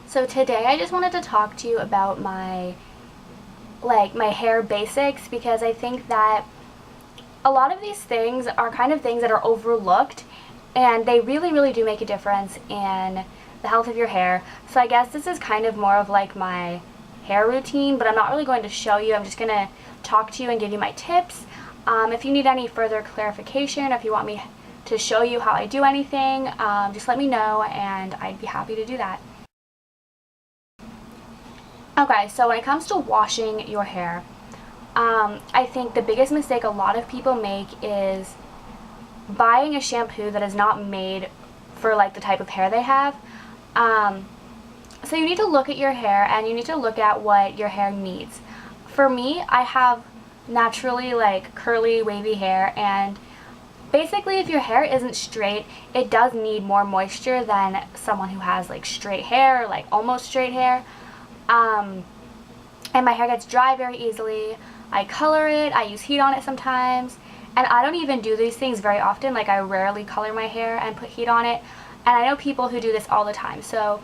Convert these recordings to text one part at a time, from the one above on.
So today I just wanted to talk to you about my hair basics, because I think that a lot of these things are kind of things that are overlooked, and they really do make a difference in the health of your hair. So I guess this is kind of more of like my hair routine, but I'm not really going to show you. I'm just going to talk to you and give you my tips. If you need any further clarification, if you want me to show you how I do anything, just let me know and I'd be happy to do that. Okay, so when it comes to washing your hair, I think the biggest mistake a lot of people make is buying a shampoo that is not made for like the type of hair they have. So you need to look at your hair and you need to look at what your hair needs. For me, I have naturally like curly, wavy hair, and basically if your hair isn't straight, it does need more moisture than someone who has like straight hair, like almost straight hair. And my hair gets dry very easily. I color it, I use heat on it sometimes, and I don't even do these things very often. Like I rarely color my hair and put heat on it, and I know people who do this all the time. So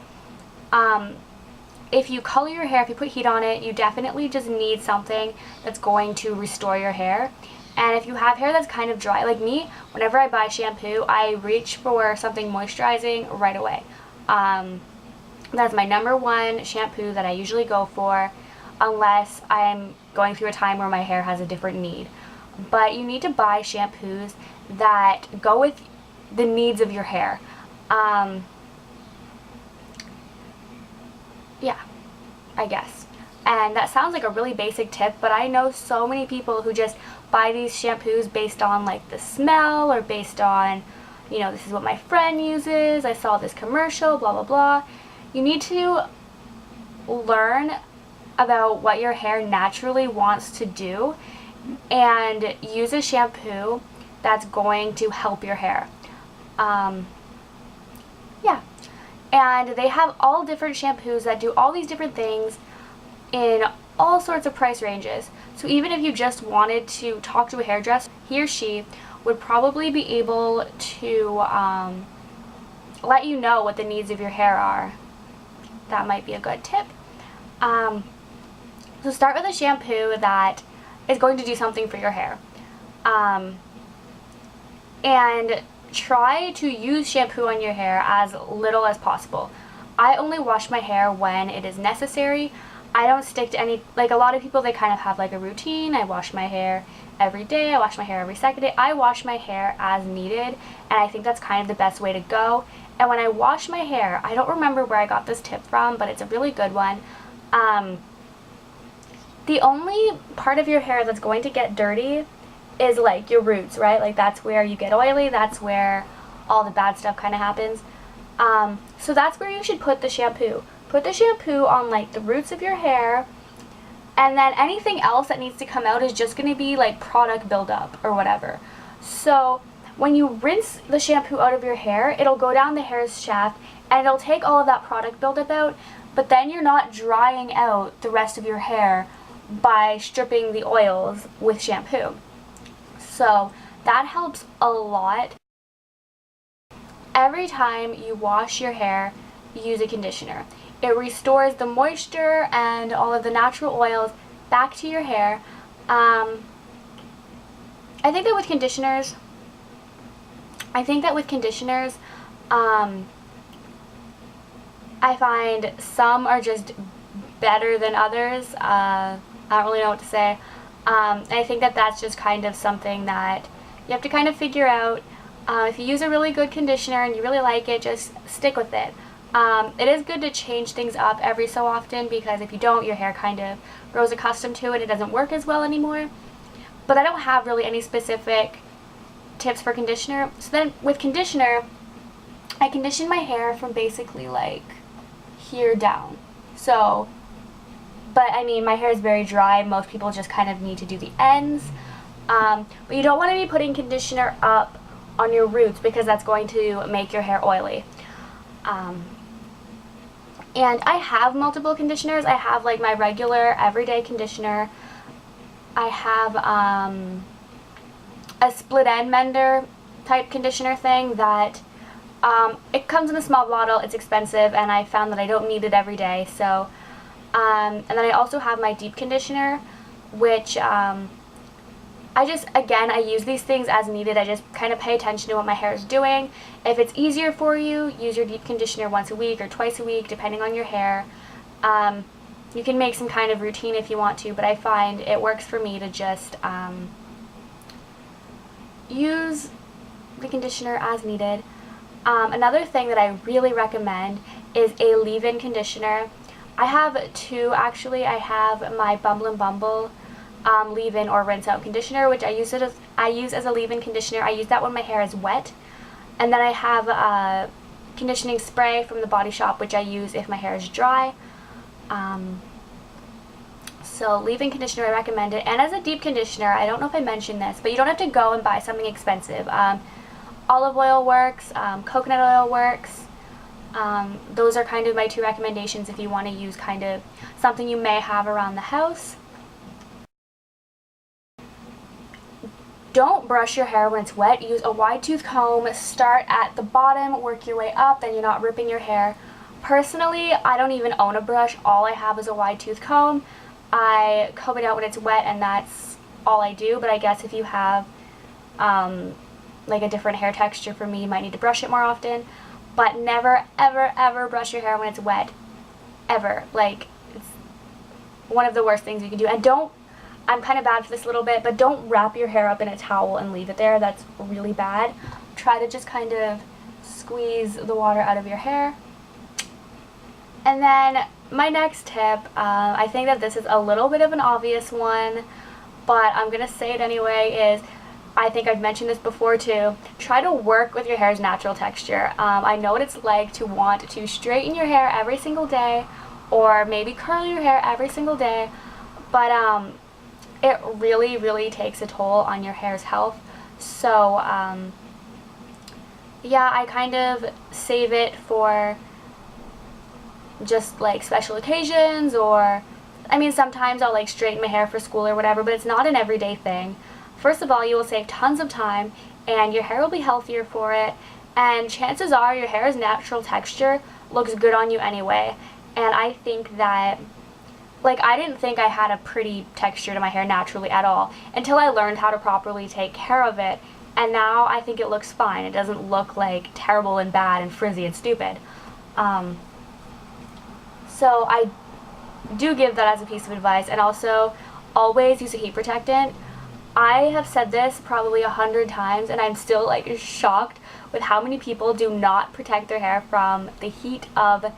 if you color your hair, if you put heat on it, you definitely just need something that's going to restore your hair. And if you have hair that's kind of dry, like me, whenever I buy shampoo, I reach for something moisturizing right away. That's my number one shampoo that I usually go for, unless I'm going through a time where my hair has a different need. But you need to buy shampoos that go with the needs of your hair. Yeah, I guess. And that sounds like a really basic tip, but I know so many people who just buy these shampoos based on like the smell, or based on, you know, this is what my friend uses, I saw this commercial, blah blah blah. You need to learn about what your hair naturally wants to do and use a shampoo that's going to help your hair. Yeah. And they have all different shampoos that do all these different things in all sorts of price ranges. So even if you just wanted to talk to a hairdresser, he or she would probably be able to let you know what the needs of your hair are. That might be a good tip. So start with a shampoo that is going to do something for your hair. And try to use shampoo on your hair as little as possible. I only wash my hair when it is necessary. I don't stick to any, like a lot of people, they kind of have like a routine. I wash my hair every day, I wash my hair every second day. I wash my hair as needed, and I think that's kind of the best way to go. And when I wash my hair, I don't remember where I got this tip from, but it's a really good one. The only part of your hair that's going to get dirty is like your roots, right? Like that's where you get oily, that's where all the bad stuff kind of happens. So that's where you should put the shampoo. Put the shampoo on like the roots of your hair, and then anything else that needs to come out is just going to be like product buildup or whatever. So when you rinse the shampoo out of your hair, it'll go down the hair shaft and it'll take all of that product buildup out, but then you're not drying out the rest of your hair by stripping the oils with shampoo. So that helps a lot. Every time you wash your hair, use a conditioner. It restores the moisture and all of the natural oils back to your hair. I think that with conditioners, I find some are just better than others. I don't really know what to say. I think that that's just kind of something that you have to kind of figure out. If you use a really good conditioner and you really like it, just stick with it. It is good to change things up every so often, because if you don't, your hair kind of grows accustomed to it. It doesn't work as well anymore. But I don't have really any specific tips for conditioner. So then with conditioner, I condition my hair from basically like here down. So, but I mean, my hair is very dry. Most people just kind of need to do the ends. But you don't want to be putting conditioner up on your roots, because that's going to make your hair oily. And I have multiple conditioners. I have like my regular everyday conditioner. I have a split end mender type conditioner thing that It comes in a small bottle, it's expensive, and I found that I don't need it every day. So, and then I also have my deep conditioner, which I use these things as needed. I just kind of pay attention to what my hair is doing. If it's easier for you, use your deep conditioner once a week or twice a week, depending on your hair. You can make some kind of routine if you want to, but I find it works for me to just use the conditioner as needed. Another thing that I really recommend is a leave-in conditioner. I have two, actually. I have my Bumble & Bumble leave-in or rinse-out conditioner, which I use as a leave-in conditioner. I use that when my hair is wet. And then I have a conditioning spray from the Body Shop, which I use if my hair is dry. So leave-in conditioner, I recommend it. And as a deep conditioner, I don't know if I mentioned this, but you don't have to go and buy something expensive. Olive oil works, coconut oil works. Those are kind of my two recommendations if you want to use kind of something you may have around the house. Don't brush your hair when it's wet. Use a wide tooth comb. Start at the bottom, work your way up, then you're not ripping your hair. Personally, I don't even own a brush. All I have is a wide tooth comb. I comb it out when it's wet, and that's all I do. But I guess if you have like a different hair texture for me, you might need to brush it more often. But never, ever, ever brush your hair when it's wet. Ever. Like, it's one of the worst things you can do. And don't, I'm kind of bad for this a little bit, but don't wrap your hair up in a towel and leave it there. That's really bad. Try to just kind of squeeze the water out of your hair. And then my next tip, I think that this is a little bit of an obvious one, but I'm going to say it anyway, is I think I've mentioned this before too. Try to work with your hair's natural texture. I know what it's like to want to straighten your hair every single day, or maybe curl your hair every single day, but it really, really takes a toll on your hair's health. So yeah, I kind of save it for just like special occasions, or I mean sometimes I'll like straighten my hair for school or whatever, but it's not an everyday thing. First of all, you will save tons of time and your hair will be healthier for it, and chances are your hair's natural texture looks good on you anyway. And I think that, like, I didn't think I had a pretty texture to my hair naturally at all until I learned how to properly take care of it, and now I think it looks fine. It doesn't look like terrible and bad and frizzy and stupid. So I do give that as a piece of advice. And also, always use a heat protectant. I have said this probably 100 times, and I'm still like shocked with how many people do not protect their hair from the heat of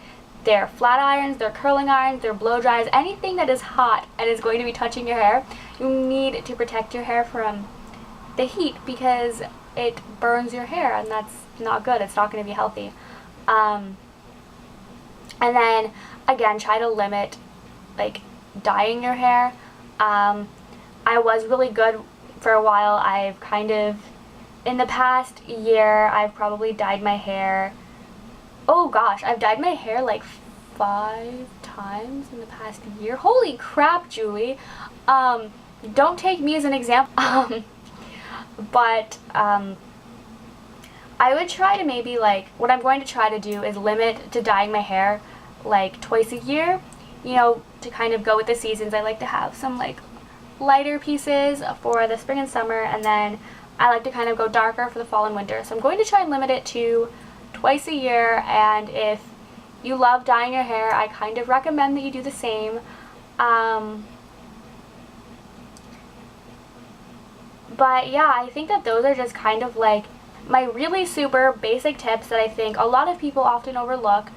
their flat irons, their curling irons, their blow dryers, anything that is hot and is going to be touching your hair. You need to protect your hair from the heat because it burns your hair, and that's not good. It's not going to be healthy. And then again, try to limit like dyeing your hair. I was really good for a while. I've kind of, in the past year, I've probably dyed my hair, oh gosh, I've dyed my hair like 5 times in the past year. Holy crap, Julie. Don't take me as an example. But I would try to maybe like, what I'm going to try to do is limit to dyeing my hair like twice a year, you know, to kind of go with the seasons. I like to have some like lighter pieces for the spring and summer, and then I like to kind of go darker for the fall and winter. So I'm going to try and limit it to twice a year, and if you love dyeing your hair, I kind of recommend that you do the same. But yeah, I think that those are just kind of like my really super basic tips that I think a lot of people often overlook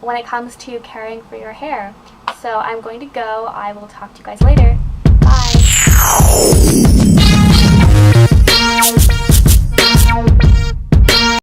when it comes to caring for your hair. So I'm going to go. I will talk to you guys later. Bye.